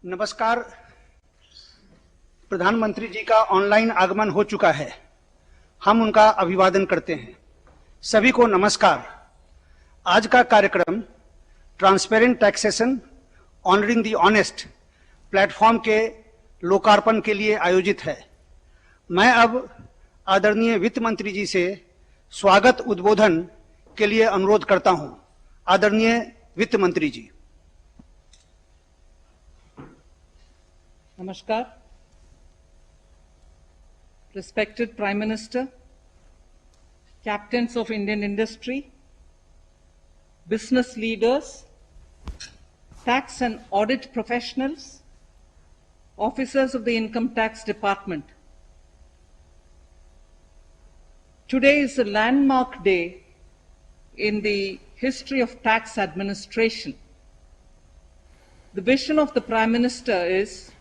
नमस्कार। प्रधानमंत्री जी का ऑनलाइन आगमन हो चुका है, हम उनका अभिवादन करते हैं। सभी को नमस्कार। आज का कार्यक्रम transparent taxation honouring the honest platform के लोकार्पण के लिए आयोजित है। मैं अब आदरणीय वित्त मंत्री जी से स्वागत उद्बोधन के लिए अनुरोध करता हूं। आदरणीय वित्त मंत्री जी। Namaskar. Respected Prime Minister, captains of Indian industry, business leaders, tax and audit professionals, officers of the Income Tax Department. Today is a landmark day in the history of tax administration. The vision of the Prime Minister is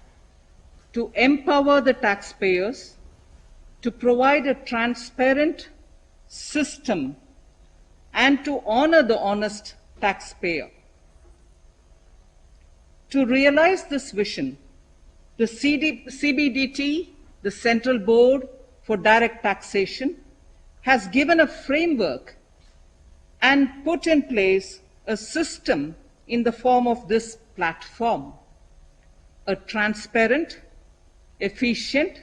to empower the taxpayers, to provide a transparent system, and to honor the honest taxpayer. To realize this vision, the CBDT, the Central Board for Direct Taxation, has given a framework and put in place a system in the form of this platform. A transparent, efficient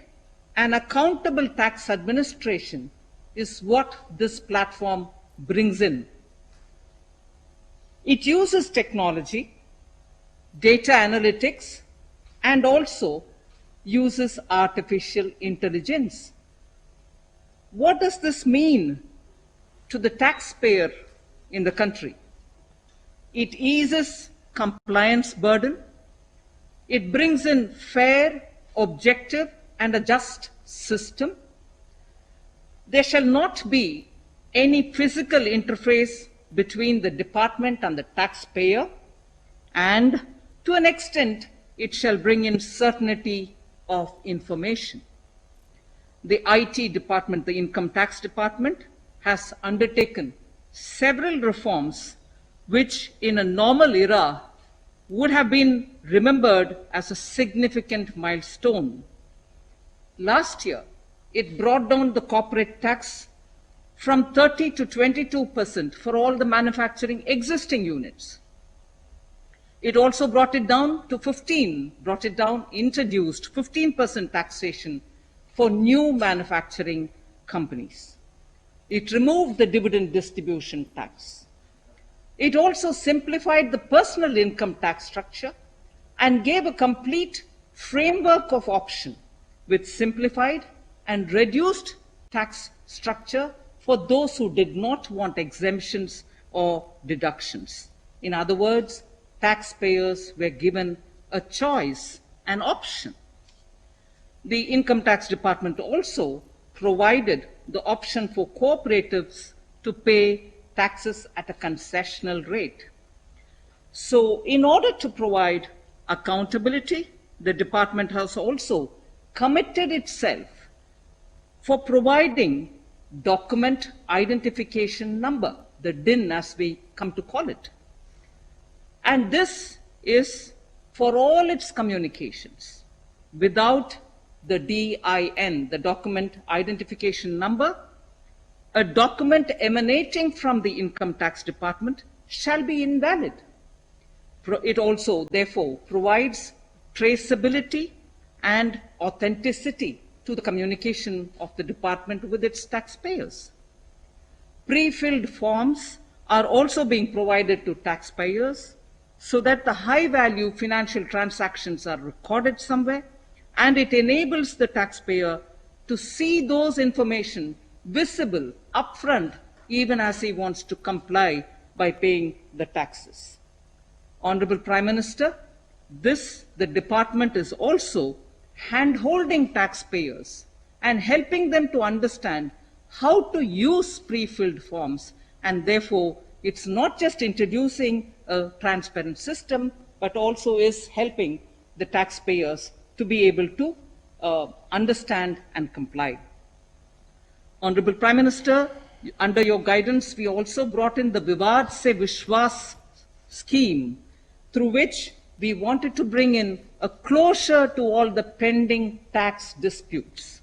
and accountable tax administration is what this platform brings in. It uses technology, data analytics, and also uses artificial intelligence. What does this mean to the taxpayer in the country? It eases compliance burden. It brings in fair, objective and a just system. There shall not be any physical interface between the department and the taxpayer, and to an extent it shall bring in certainty of information. The IT department, the Income Tax Department, has undertaken several reforms which in a normal era would have been remembered as a significant milestone. Last year, it brought down the corporate tax from 30 to 22% for all the manufacturing existing units. It also brought it down to introduced 15% taxation for new manufacturing companies. It removed the dividend distribution tax. It also simplified the personal income tax structure and gave a complete framework of option with simplified and reduced tax structure for those who did not want exemptions or deductions. In other words, taxpayers were given a choice, an option. The Income Tax Department also provided the option for cooperatives to pay taxes at a concessional rate. So, in order to provide accountability, the department has also committed itself for providing document identification number, the DIN as we come to call it. And this is for all its communications. Without the DIN, the document identification number, a document emanating from the Income Tax Department shall be invalid. It also, therefore, provides traceability and authenticity to the communication of the department with its taxpayers. Pre-filled forms are also being provided to taxpayers so that the high-value financial transactions are recorded somewhere, and it enables the taxpayer to see those information visible upfront even as he wants to comply by paying the taxes. Honorable Prime Minister, the department is also hand-holding taxpayers and helping them to understand how to use pre-filled forms, and therefore it's not just introducing a transparent system but also is helping the taxpayers to be able to understand and comply. Honorable Prime Minister, under your guidance, we also brought in the Vivad Se Vishwas scheme, through which we wanted to bring in a closure to all the pending tax disputes.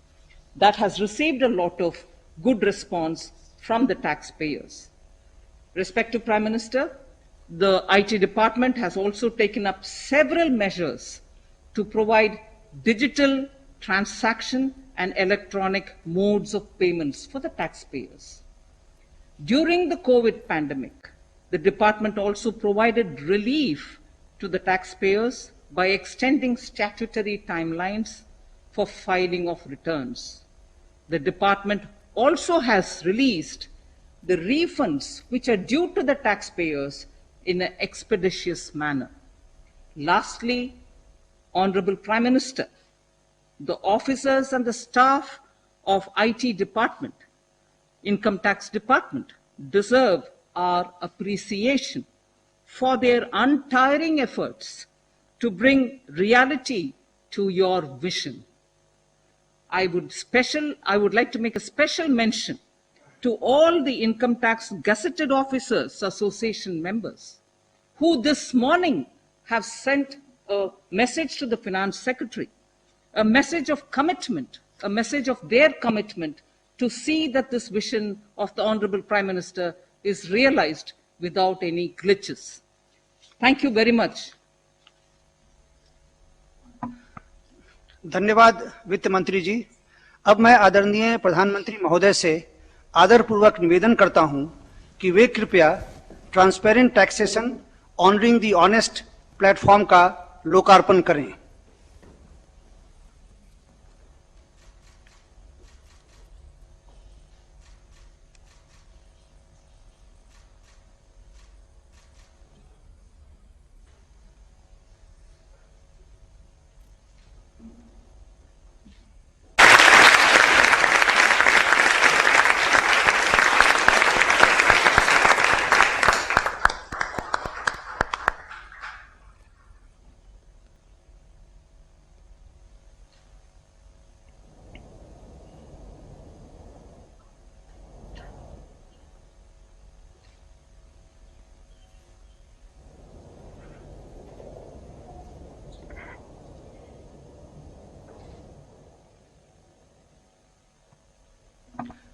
That has received a lot of good response from the taxpayers. Respective Prime Minister, the IT department has also taken up several measures to provide digital transaction and electronic modes of payments for the taxpayers. During the COVID pandemic, the department also provided relief to the taxpayers by extending statutory timelines for filing of returns. The department also has released the refunds which are due to the taxpayers in an expeditious manner. Lastly, Honorable Prime Minister, the officers and the staff of IT department, Income Tax Department, deserve our appreciation for their untiring efforts to bring reality to your vision. I would like to make a special mention to all the Income Tax Gazetted Officers Association members who this morning have sent a message to the Finance Secretary, a message of commitment, a message of their commitment to see that this vision of the Honorable Prime Minister is realized without any glitches. Thank you very much. धन्यवाद वित्त मंत्री जी। अब मैं आदरणीय प्रधानमंत्री महोदय से आदरपूर्वक निवेदन करता हूं कि वे कृपया transparent taxation honouring the honest platform का लोकार्पण करें।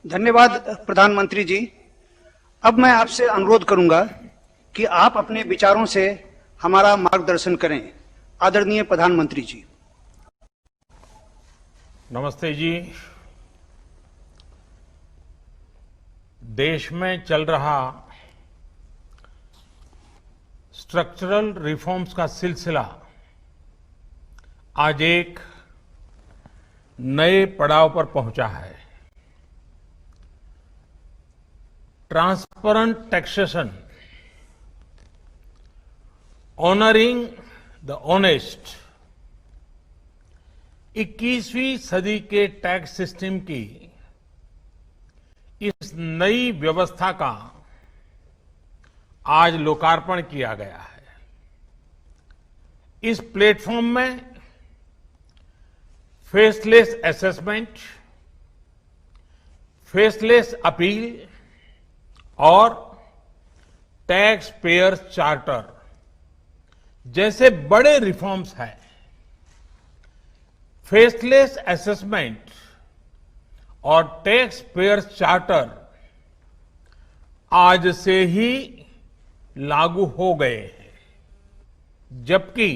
धन्यवाद प्रधानमंत्री जी। अब मैं आपसे अनुरोध करूंगा कि आप अपने विचारों से हमारा मार्गदर्शन करें। आदरणीय प्रधानमंत्री जी। नमस्ते जी। देश में चल रहा स्ट्रक्चरल रिफॉर्म्स का सिलसिला आज एक नए पड़ाव पर पहुंचा है। Transparent taxation, honouring the honest, 21वीं सदी के टैक्स सिस्टम की इस नई व्यवस्था का आज लोकार्पण किया गया है। इस प्लेटफॉर्म में फेसलेस असेसमेंट, फेसलेस अपील और टैक्स पेयर चार्टर जैसे बड़े रिफॉर्म्स हैं। फेसलेस असेसमेंट और टैक्स पेयर चार्टर आज से ही लागू हो गए हैं, जबकि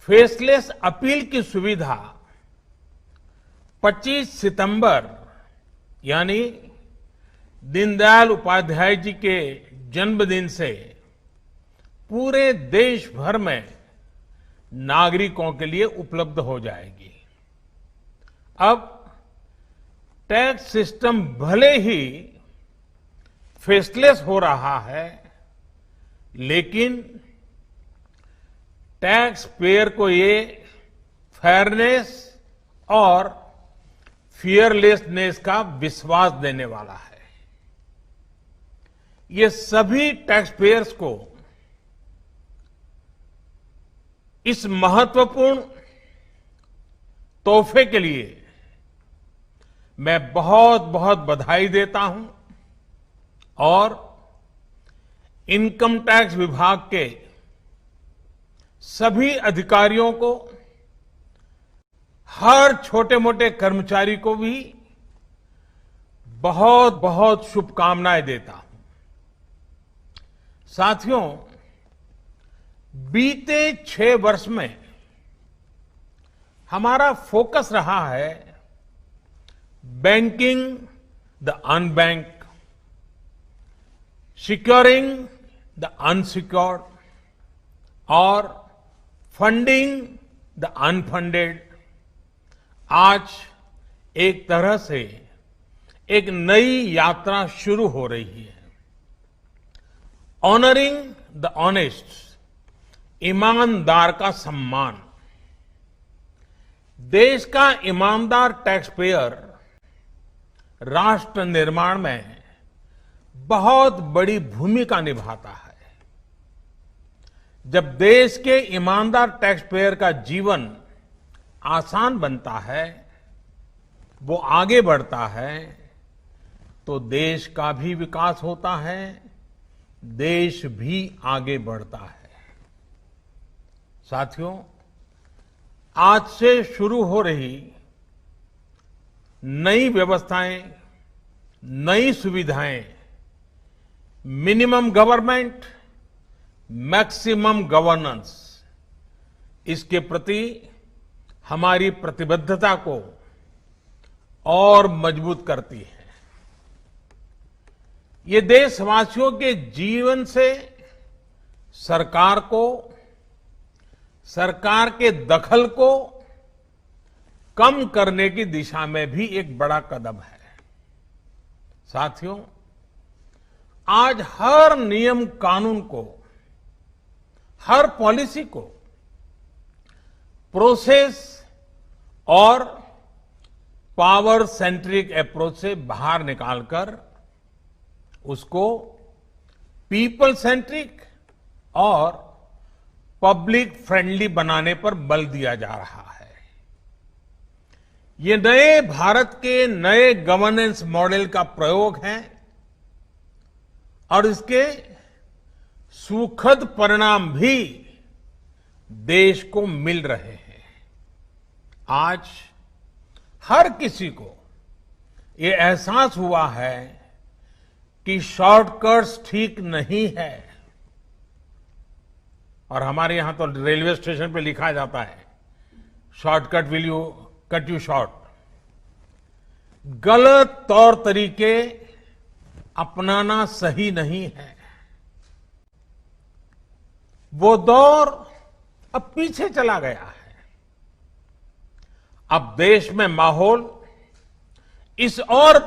फेसलेस अपील की सुविधा 25 सितंबर यानी दीनदयाल उपाध्याय जी के जन्मदिन से पूरे देश भर में नागरिकों के लिए उपलब्ध हो जाएगी। अब टैक्स सिस्टम भले ही फेसलेस हो रहा है, लेकिन टैक्स पेयर को ये फेयरनेस और फियरलेसनेस का विश्वास देने वाला है। ये सभी टैक्स पेयर्स को इस महत्वपूर्ण तोहफे के लिए मैं बहुत बहुत बधाई देता हूं और इनकम टैक्स विभाग के सभी अधिकारियों को, हर छोटे मोटे कर्मचारी को भी बहुत बहुत शुभकामनाएं देता हूं। साथियों, बीते 6 वर्ष में हमारा फोकस रहा है banking the unbanked, securing the unsecured और फंडिंग द अनफंडेड। आज एक तरह से एक नई यात्रा शुरू हो रही है। ऑनरिंग द ऑनेस्ट, ईमानदार का सम्मान। देश का ईमानदार टैक्स पेयर राष्ट्र निर्माण में बहुत बड़ी भूमिका निभाता है। जब देश के ईमानदार टैक्स पेयर का जीवन आसान बनता है, वो आगे बढ़ता है, तो देश का भी विकास होता है, देश भी आगे बढ़ता है। साथियों, आज से शुरू हो रही नई व्यवस्थाएं, नई सुविधाएं, मिनिमम गवर्नमेंट, मैक्सिमम गवर्नेंस, इसके प्रति हमारी प्रतिबद्धता को और मजबूत करती है। ये देशवासियों के जीवन से सरकार को, सरकार के दखल को कम करने की दिशा में भी एक बड़ा कदम है। साथियों, आज हर नियम कानून को, हर पॉलिसी को प्रोसेस और पावर सेंट्रिक अप्रोच से बाहर निकालकर उसको पीपल सेंट्रिक और पब्लिक फ्रेंडली बनाने पर बल दिया जा रहा है। ये नए भारत के नए गवर्नेंस मॉडल का प्रयोग है और इसके सुखद परिणाम भी देश को मिल रहे हैं। आज हर किसी को ये एहसास हुआ है कि शॉर्टकट्स ठीक नहीं है। और हमारे यहां तो रेलवे स्टेशन पे लिखा जाता है, shortcut will you cut you short. गलत तौर तरीके अपनाना सही नहीं है। वो दौर अब पीछे चला गया है। अब देश में माहौल इस ओर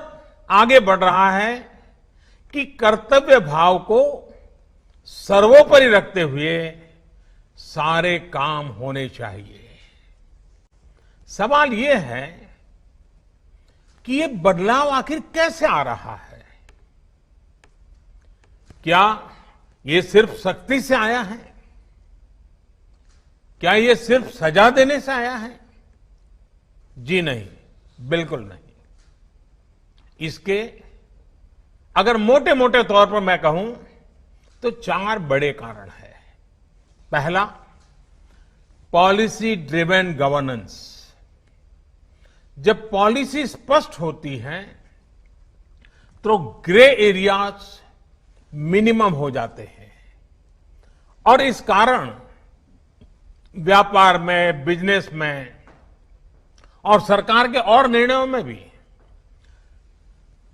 आगे बढ़ रहा है कि कर्तव्य भाव को सर्वोपरि रखते हुए सारे काम होने चाहिए। सवाल यह है कि ये बदलाव आखिर कैसे आ रहा है? क्या ये सिर्फ सख्ती से आया है? क्या ये सिर्फ सजा देने से आया है? जी नहीं, बिल्कुल नहीं। इसके अगर मोटे मोटे तौर पर मैं कहूं तो 4 बड़े कारण हैं। पहला, पॉलिसी ड्रिवन गवर्नेंस। जब पॉलिसी स्पष्ट होती है तो ग्रे एरियाज मिनिमम हो जाते हैं और इस कारण व्यापार में, बिजनेस में और सरकार के और निर्णयों में भी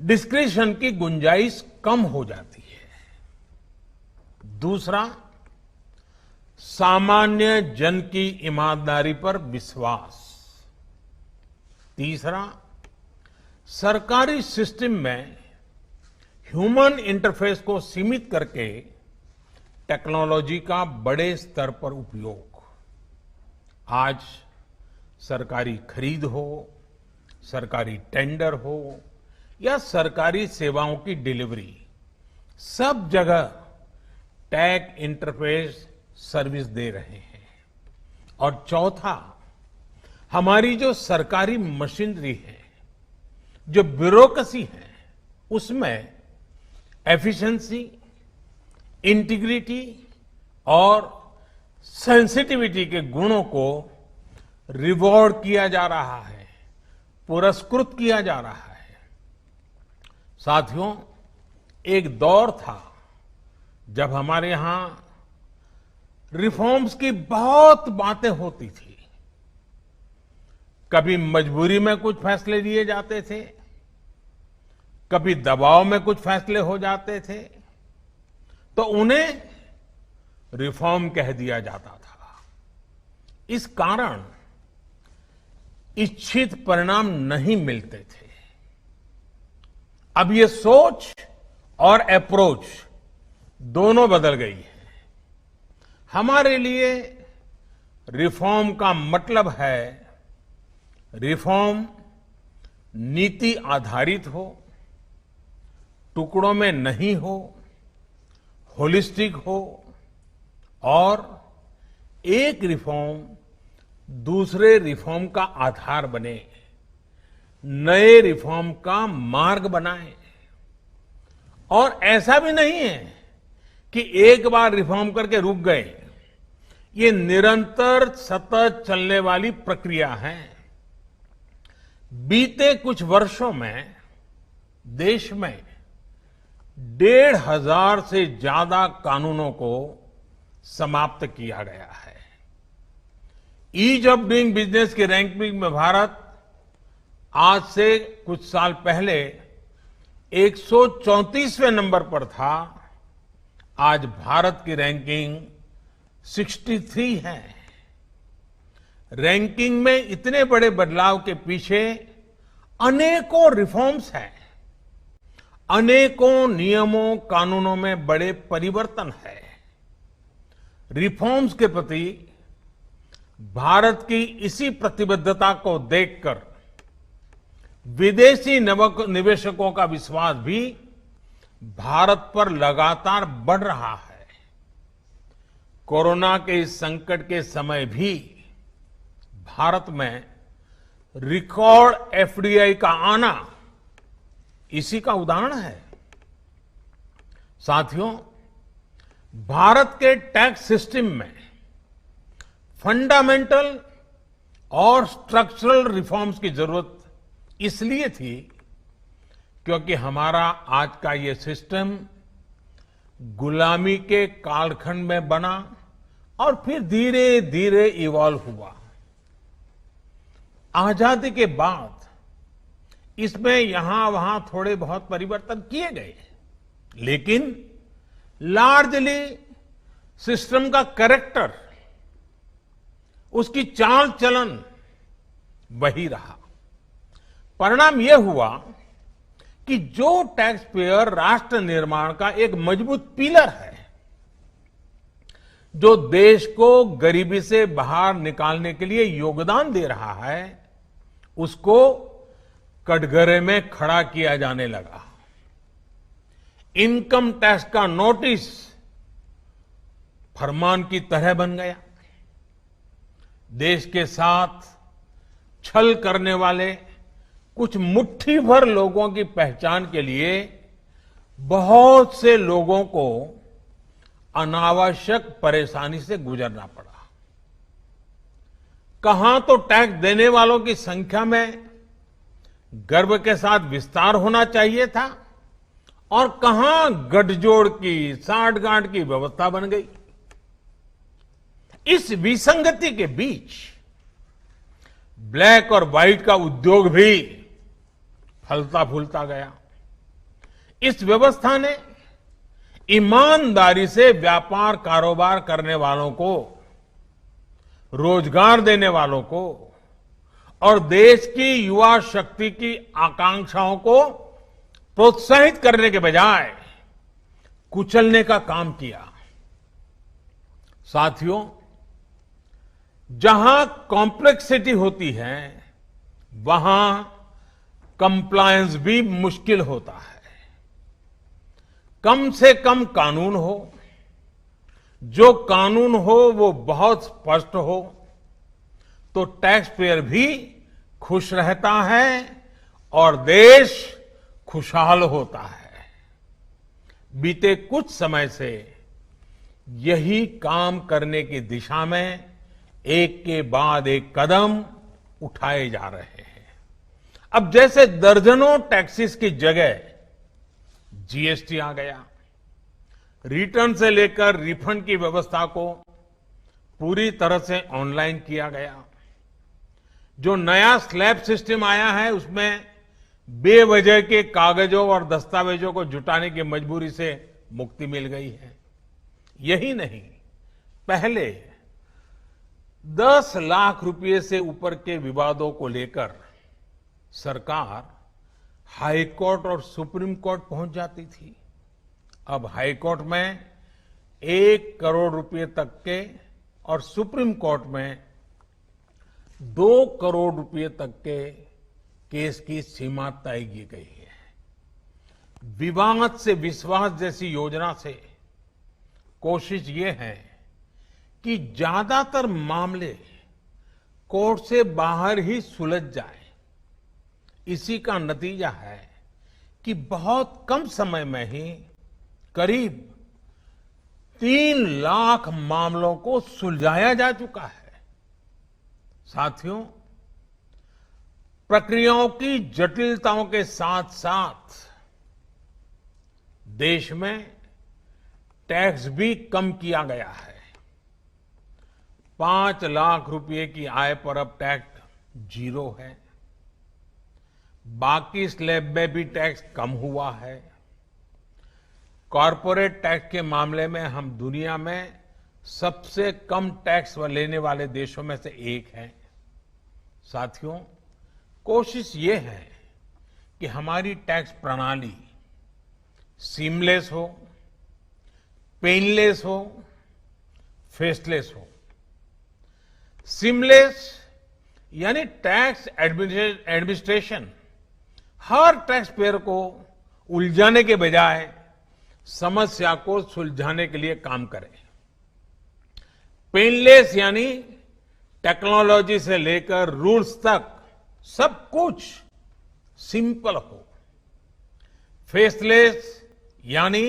डिस्क्रिशन की गुंजाइश कम हो जाती है। दूसरा, सामान्य जन की ईमानदारी पर विश्वास। तीसरा, सरकारी सिस्टम में ह्यूमन इंटरफेस को सीमित करके टेक्नोलॉजी का बड़े स्तर पर उपयोग। आज सरकारी खरीद हो, सरकारी टेंडर हो या सरकारी सेवाओं की डिलीवरी, सब जगह टैग इंटरफेस सर्विस दे रहे हैं। और चौथा, हमारी जो सरकारी मशीनरी है, जो ब्यूरोक्रेसी है, उसमें एफिशिएंसी, इंटीग्रिटी और सेंसिटिविटी के गुणों को रिवॉर्ड किया जा रहा है, पुरस्कृत किया जा रहा है। साथियों, एक दौर था जब हमारे यहां रिफॉर्म्स की बहुत बातें होती थी। कभी मजबूरी में कुछ फैसले लिए जाते थे, कभी दबाव में कुछ फैसले हो जाते थे, तो उन्हें रिफॉर्म कह दिया जाता था। इस कारण इच्छित परिणाम नहीं मिलते थे। अब ये सोच और अप्रोच दोनों बदल गई है। हमारे लिए रिफॉर्म का मतलब है रिफॉर्म नीति आधारित हो, टुकड़ों में नहीं हो, होलिस्टिक हो और एक रिफॉर्म दूसरे रिफॉर्म का आधार बने, नए रिफॉर्म का मार्ग बनाए। और ऐसा भी नहीं है कि एक बार रिफॉर्म करके रुक गए। ये निरंतर सतत चलने वाली प्रक्रिया है। बीते कुछ वर्षों में देश में 1,500 से ज्यादा कानूनों को समाप्त किया गया है। ईज ऑफ डूइंग बिजनेस की रैंकिंग में भारत आज से कुछ साल पहले 134वें नंबर पर था। आज भारत की रैंकिंग 63 है। रैंकिंग में इतने बड़े बदलाव के पीछे अनेकों रिफॉर्म्स हैं, अनेकों नियमों कानूनों में बड़े परिवर्तन है। रिफॉर्म्स के प्रति भारत की इसी प्रतिबद्धता को देखकर विदेशी निवेशकों का विश्वास भी भारत पर लगातार बढ़ रहा है। कोरोना के इस संकट के समय भी भारत में रिकॉर्ड एफडीआई का आना इसी का उदाहरण है। साथियों, भारत के टैक्स सिस्टम में फंडामेंटल और स्ट्रक्चरल रिफॉर्म्स की जरूरत इसलिए थी क्योंकि हमारा आज का ये सिस्टम गुलामी के कालखंड में बना और फिर धीरे धीरे इवॉल्व हुआ। आजादी के बाद इसमें यहां वहां थोड़े बहुत परिवर्तन किए गए, लेकिन लार्जली सिस्टम का कैरेक्टर, उसकी चाल चलन वही रहा। परिणाम यह हुआ कि जो टैक्स पेयर राष्ट्र निर्माण का एक मजबूत पिलर है, जो देश को गरीबी से बाहर निकालने के लिए योगदान दे रहा है, उसको कटघरे में खड़ा किया जाने लगा। इनकम टैक्स का नोटिस फरमान की तरह बन गया। देश के साथ छल करने वाले कुछ मुट्ठी भर लोगों की पहचान के लिए बहुत से लोगों को अनावश्यक परेशानी से गुजरना पड़ा। कहां तो टैक्स देने वालों की संख्या में गर्व के साथ विस्तार होना चाहिए था और कहां गठजोड़ की, साठगांठ की व्यवस्था बन गई। इस विसंगति के बीच ब्लैक और व्हाइट का उद्योग भी फलता फूलता गया। इस व्यवस्था ने ईमानदारी से व्यापार कारोबार करने वालों को, रोजगार देने वालों को और देश की युवा शक्ति की आकांक्षाओं को प्रोत्साहित करने के बजाय कुचलने का काम किया। साथियों, जहां कॉम्प्लेक्सिटी होती है, वहां कंप्लायंस भी मुश्किल होता है। कम से कम कानून हो, जो कानून हो वो बहुत स्पष्ट हो, तो टैक्स पेयर भी खुश रहता है और देश खुशहाल होता है। बीते कुछ समय से यही काम करने की दिशा में एक के बाद एक कदम उठाए जा रहे हैं। अब जैसे दर्जनों टैक्सेस की जगह जीएसटी आ गया, रिटर्न से लेकर रिफंड की व्यवस्था को पूरी तरह से ऑनलाइन किया गया। जो नया स्लैब सिस्टम आया है उसमें बेवजह के कागजों और दस्तावेजों को जुटाने की मजबूरी से मुक्ति मिल गई है। यही नहीं, पहले 10 लाख रुपए से ऊपर के विवादों को लेकर सरकार हाई कोर्ट और सुप्रीम कोर्ट पहुंच जाती थी। अब हाई कोर्ट में 1 करोड़ रुपए तक के और सुप्रीम कोर्ट में 2 करोड़ रुपए तक के केस की सीमा तय की गई है। विवाद से विश्वास जैसी योजना से कोशिश ये है कि ज्यादातर मामले कोर्ट से बाहर ही सुलझ जाए। इसी का नतीजा है कि बहुत कम समय में ही करीब 3 लाख मामलों को सुलझाया जा चुका है। साथियों, प्रक्रियाओं की जटिलताओं के साथ साथ देश में टैक्स भी कम किया गया है। 5 लाख रुपए की आय पर अब टैक्स 0 है। बाकी स्लैब में भी टैक्स कम हुआ है। कॉरपोरेट टैक्स के मामले में हम दुनिया में सबसे कम टैक्स लेने वाले देशों में से एक हैं। साथियों, कोशिश ये है कि हमारी टैक्स प्रणाली सीमलेस हो, पेनलेस हो, फेसलेस हो। सीमलेस यानी टैक्स एडमिनिस्ट्रेशन हर टैक्स पेयर को उलझाने के बजाय समस्या को सुलझाने के लिए काम करे। पेनलेस यानी टेक्नोलॉजी से लेकर रूल्स तक सब कुछ सिंपल हो। फेसलेस यानी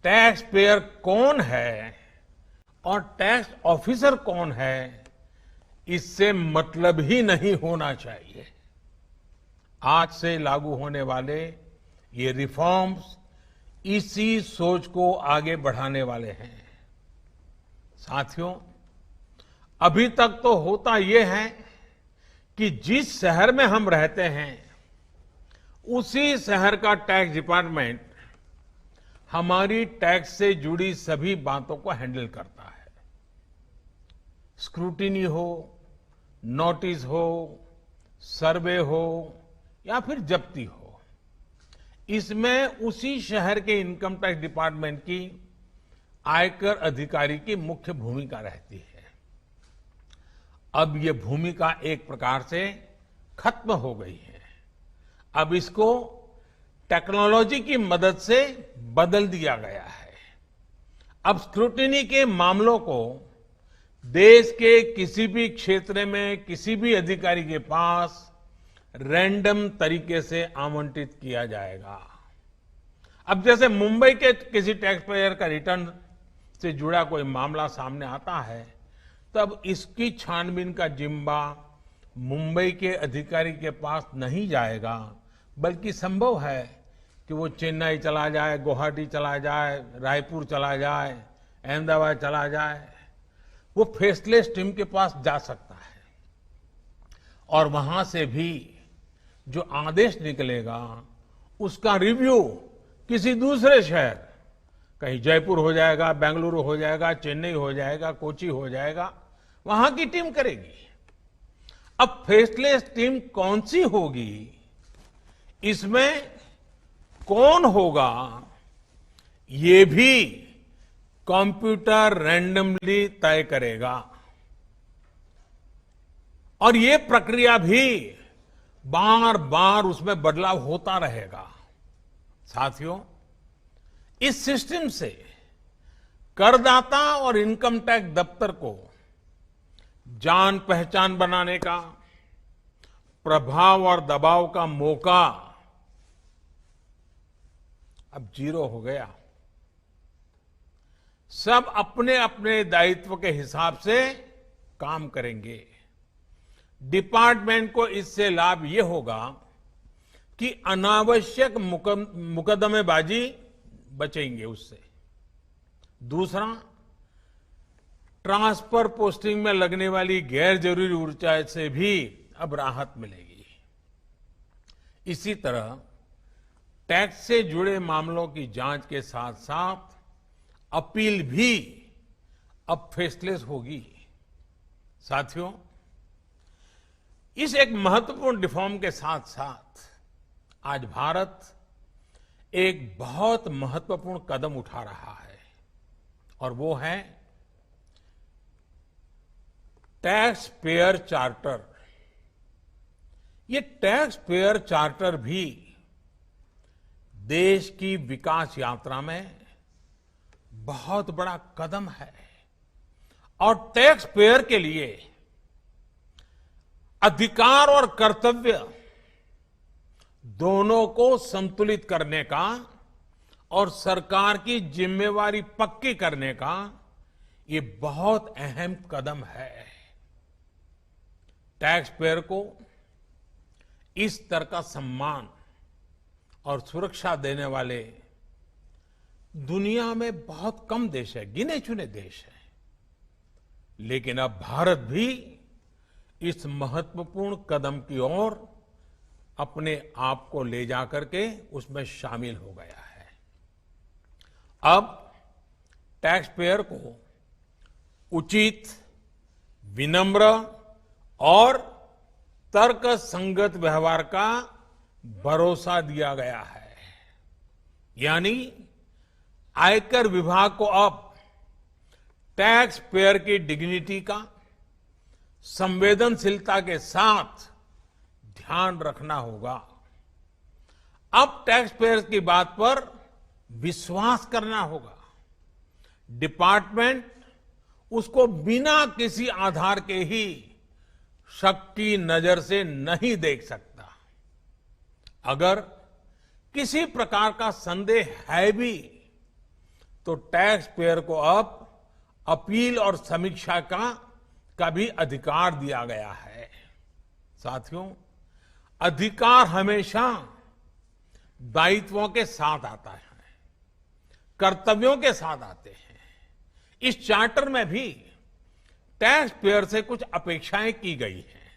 टैक्स पेयर कौन है और टैक्स ऑफिसर कौन है, इससे मतलब ही नहीं होना चाहिए। आज से लागू होने वाले ये रिफॉर्म्स इसी सोच को आगे बढ़ाने वाले हैं। साथियों, अभी तक तो होता यह है कि जिस शहर में हम रहते हैं उसी शहर का टैक्स डिपार्टमेंट हमारी टैक्स से जुड़ी सभी बातों को हैंडल करता है। स्क्रूटिनी हो, नोटिस हो, सर्वे हो या फिर जब्ती हो, इसमें उसी शहर के इनकम टैक्स डिपार्टमेंट की आयकर अधिकारी की मुख्य भूमिका रहती है। अब ये भूमिका एक प्रकार से खत्म हो गई है। अब इसको टेक्नोलॉजी की मदद से बदल दिया गया है। अब स्क्रूटिनी के मामलों को देश के किसी भी क्षेत्र में किसी भी अधिकारी के पास रैंडम तरीके से आवंटित किया जाएगा। अब जैसे मुंबई के किसी टैक्स पेयर का रिटर्न से जुड़ा कोई मामला सामने आता है, तब इसकी छानबीन का जिम्मा मुंबई के अधिकारी के पास नहीं जाएगा, बल्कि संभव है कि वो चेन्नई चला जाए, गुवाहाटी चला जाए, रायपुर चला जाए, अहमदाबाद चला जाए। वो फेसलेस टीम के पास जा सकता है और वहां से भी जो आदेश निकलेगा उसका रिव्यू किसी दूसरे शहर, कहीं जयपुर हो जाएगा, बेंगलुरु हो जाएगा, चेन्नई हो जाएगा, कोची हो जाएगा, वहां की टीम करेगी। अब फेसलेस टीम कौन सी होगी, इसमें कौन होगा, ये भी कंप्यूटर रैंडमली तय करेगा। और ये प्रक्रिया भी बार बार उसमें बदलाव होता रहेगा। साथियों, इस सिस्टम से करदाता और इनकम टैक्स दफ्तर को जान पहचान बनाने का, प्रभाव और दबाव का मौका अब 0 हो गया। सब अपने अपने दायित्व के हिसाब से काम करेंगे। डिपार्टमेंट को इससे लाभ ये होगा कि अनावश्यक मुकदमेबाजी बचेंगे उससे। दूसरा, ट्रांसफर पोस्टिंग में लगने वाली गैर जरूरी ऊर्जा से भी अब राहत मिलेगी। इसी तरह टैक्स से जुड़े मामलों की जांच के साथ साथ अपील भी अब फेसलेस होगी। साथियों, इस एक महत्वपूर्ण रिफॉर्म के साथ साथ आज भारत एक बहुत महत्वपूर्ण कदम उठा रहा है और वो है टैक्स पेयर चार्टर। ये टैक्स पेयर चार्टर भी देश की विकास यात्रा में बहुत बड़ा कदम है और टैक्स पेयर के लिए अधिकार और कर्तव्य दोनों को संतुलित करने का और सरकार की जिम्मेवारी पक्की करने का ये बहुत अहम कदम है। टैक्स पेयर को इस स्तर का सम्मान और सुरक्षा देने वाले दुनिया में बहुत कम देश है, गिने चुने देश हैं। लेकिन अब भारत भी इस महत्वपूर्ण कदम की ओर अपने आप को ले जाकर के उसमें शामिल हो गया है। अब टैक्स पेयर को उचित, विनम्र और तर्क संगत व्यवहार का भरोसा दिया गया है। यानी आयकर विभाग को अब टैक्स पेयर की डिग्निटी का संवेदनशीलता के साथ ध्यान रखना होगा। अब टैक्स पेयर की बात पर विश्वास करना होगा। डिपार्टमेंट उसको बिना किसी आधार के ही शक की नजर से नहीं देख सकता। अगर किसी प्रकार का संदेह है भी तो टैक्स पेयर को अब अपील और समीक्षा का भी अधिकार दिया गया है। साथियों, अधिकार हमेशा दायित्वों के साथ आता है, कर्तव्यों के साथ आते हैं। इस चार्टर में भी टैक्स पेयर से कुछ अपेक्षाएं की गई हैं।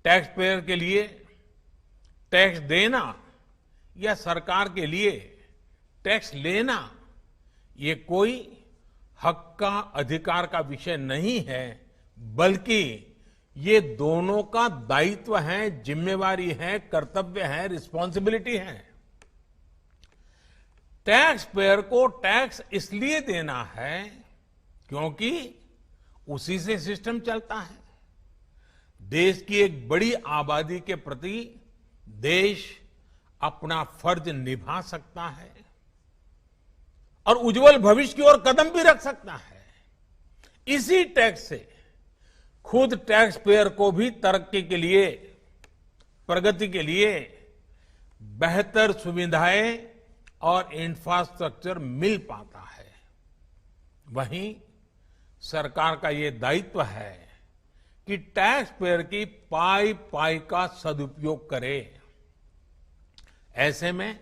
टैक्स पेयर के लिए टैक्स देना या सरकार के लिए टैक्स लेना ये कोई हक का, अधिकार का विषय नहीं है, बल्कि ये दोनों का दायित्व है, जिम्मेवारी है, कर्तव्य है, रिस्पॉन्सिबिलिटी है। टैक्स पेयर को टैक्स इसलिए देना है क्योंकि उसी से सिस्टम चलता है। देश की एक बड़ी आबादी के प्रति देश अपना फर्ज निभा सकता है और उज्जवल भविष्य की ओर कदम भी रख सकता है। इसी टैक्स से खुद टैक्स पेयर को भी तरक्की के लिए, प्रगति के लिए बेहतर सुविधाएं और इंफ्रास्ट्रक्चर मिल पाता है। वहीं सरकार का ये दायित्व है कि टैक्स पेयर की पाई पाई का सदुपयोग करे। ऐसे में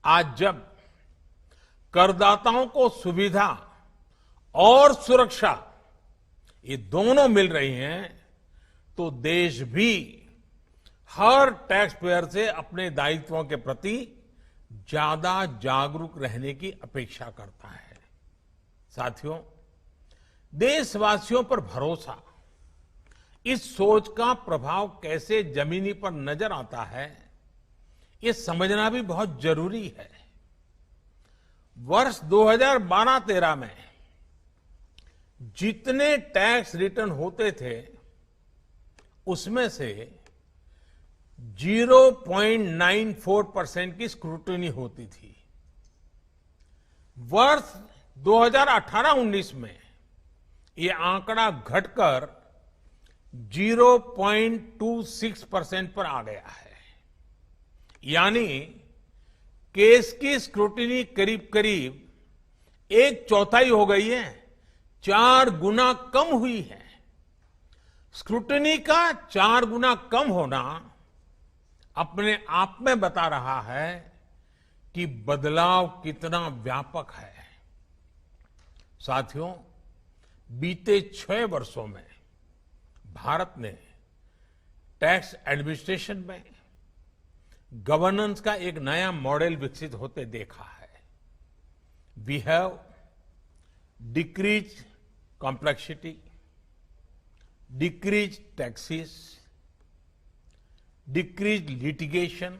आज जब करदाताओं को सुविधा और सुरक्षा ये दोनों मिल रही हैं तो देश भी हर टैक्स पेयर से अपने दायित्वों के प्रति ज्यादा जागरूक रहने की अपेक्षा करता है। साथियों, देशवासियों पर भरोसा, इस सोच का प्रभाव कैसे जमीनी पर नजर आता है, ये समझना भी बहुत जरूरी है। वर्ष 2012-13 में जितने टैक्स रिटर्न होते थे उसमें से 0.94% की स्क्रूटनी होती थी। वर्ष 2018-19 में ये आंकड़ा घटकर 0.26% पर आ गया है। यानी केस की स्क्रूटनी करीब करीब 1/4 हो गई है, 4 गुना कम हुई है। स्क्रूटनी का 4 गुना कम होना अपने आप में बता रहा है कि बदलाव कितना व्यापक है। साथियों, बीते 6 वर्षों में भारत ने टैक्स एडमिनिस्ट्रेशन में गवर्नेंस का एक नया मॉडल विकसित होते देखा है। We have decrease complexity, decrease taxes, decrease litigation,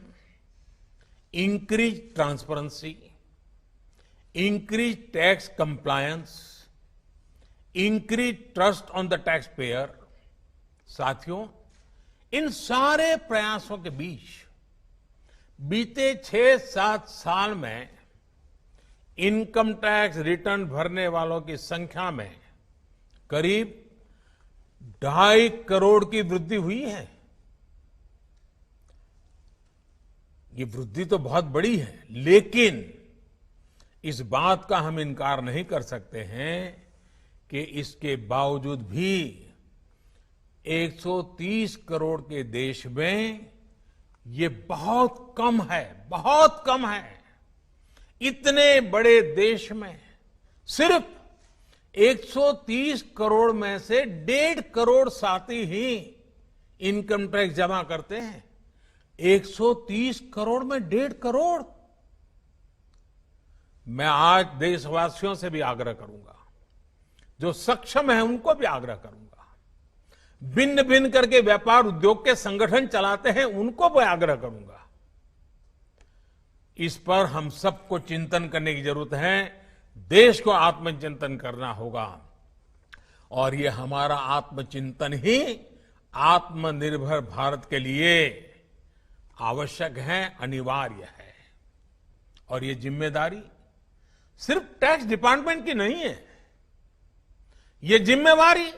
increase transparency, increase tax compliance, increase trust on the taxpayer। साथियों, इन सारे प्रयासों के बीच बीते 6-7 साल में इनकम टैक्स रिटर्न भरने वालों की संख्या में करीब 2.5 करोड़ की वृद्धि हुई है। ये वृद्धि तो बहुत बड़ी है, लेकिन इस बात का हम इनकार नहीं कर सकते हैं कि इसके बावजूद भी 130 करोड़ के देश में ये बहुत कम है, बहुत कम है। इतने बड़े देश में सिर्फ 130 करोड़ में से 1.5 करोड़ साथी ही इनकम टैक्स जमा करते हैं। 130 करोड़ में 1.5 करोड़। मैं आज देशवासियों से भी आग्रह करूंगा, जो सक्षम है उनको भी आग्रह करूंगा, भिन्न भिन्न करके व्यापार उद्योग के संगठन चलाते हैं उनको भी आग्रह करूंगा। इस पर हम सबको चिंतन करने की जरूरत है, देश को आत्मचिंतन करना होगा, और ये हमारा आत्मचिंतन ही आत्मनिर्भर भारत के लिए आवश्यक है, अनिवार्य है। और ये जिम्मेदारी सिर्फ टैक्स डिपार्टमेंट की नहीं है, ये जिम्मेवारी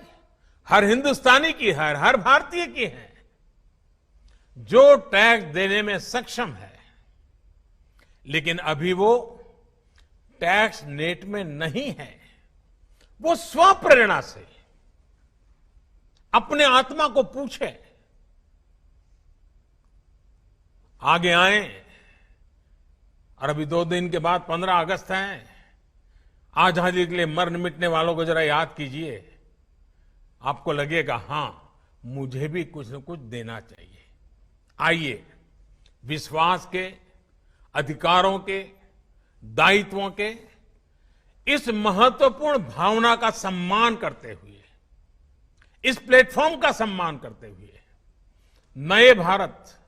हर हिंदुस्तानी की है, हर भारतीय की है जो टैक्स देने में सक्षम है, लेकिन अभी वो टैक्स नेट में नहीं है। वो स्वप्रेरणा से अपने आत्मा को पूछे, आगे आए। और अभी 2 दिन के बाद 15 अगस्त है। आजादी के लिए मरने मिटने वालों को जरा याद कीजिए, आपको लगेगा हां, मुझे भी कुछ न कुछ देना चाहिए। आइए, विश्वास के, अधिकारों के, दायित्वों के इस महत्वपूर्ण भावना का सम्मान करते हुए, इस प्लेटफॉर्म का सम्मान करते हुए नए भारत,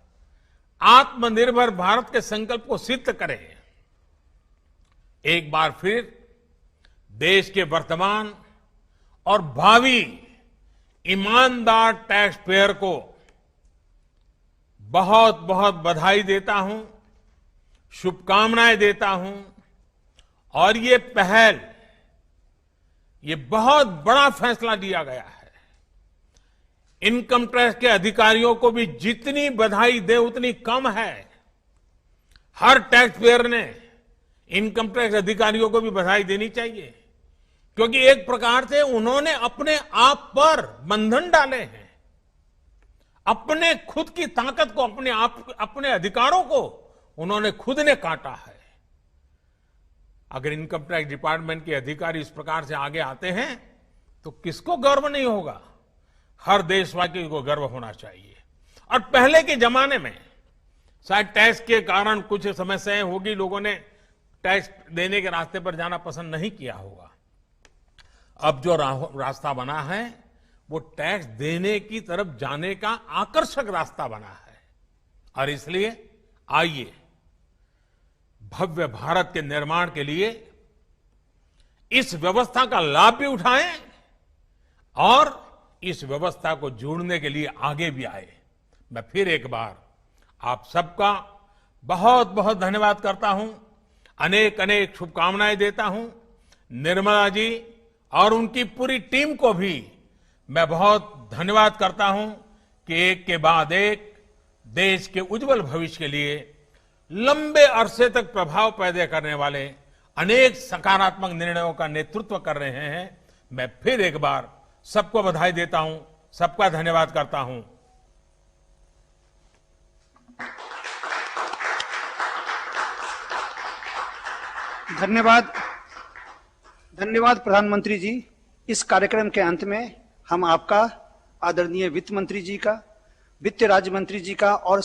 आत्मनिर्भर भारत के संकल्प को सिद्ध करें। एक बार फिर देश के वर्तमान और भावी ईमानदार टैक्स पेयर को बहुत बहुत बधाई देता हूं, शुभकामनाएं देता हूं। और ये पहल, ये बहुत बड़ा फैसला लिया गया है। इनकम टैक्स के अधिकारियों को भी जितनी बधाई दे उतनी कम है। हर टैक्स पेयर ने इनकम टैक्स अधिकारियों को भी बधाई देनी चाहिए, क्योंकि एक प्रकार से उन्होंने अपने आप पर बंधन डाले हैं, अपने खुद की ताकत को, अपने अधिकारों को उन्होंने खुद ने काटा है। अगर इनकम टैक्स डिपार्टमेंट के अधिकारी इस प्रकार से आगे आते हैं तो किसको गर्व नहीं होगा? हर देशवासी को गर्व होना चाहिए। और पहले के जमाने में शायद टैक्स के कारण कुछ समस्याएं होगी, लोगों ने टैक्स देने के रास्ते पर जाना पसंद नहीं किया होगा। अब जो रास्ता बना है वो टैक्स देने की तरफ जाने का आकर्षक रास्ता बना है। और इसलिए आइए, भव्य भारत के निर्माण के लिए इस व्यवस्था का लाभ भी उठाएं और इस व्यवस्था को जोड़ने के लिए आगे भी आए। मैं फिर एक बार आप सबका बहुत बहुत धन्यवाद करता हूं, अनेक अनेक शुभकामनाएं देता हूं। निर्मला जी और उनकी पूरी टीम को भी मैं बहुत धन्यवाद करता हूं कि एक के बाद एक देश के उज्जवल भविष्य के लिए लंबे अरसे तक प्रभाव पैदा करने वाले अनेक सकारात्मक निर्णयों का नेतृत्व कर रहे हैं। मैं फिर एक बार सबको बधाई देता हूं, सबका धन्यवाद करता हूं। धन्यवाद। धन्यवाद प्रधानमंत्री जी। इस कार्यक्रम के अंत में हम आपका, आदरणीय वित्त मंत्री जी का, वित्त राज्य मंत्री जी का और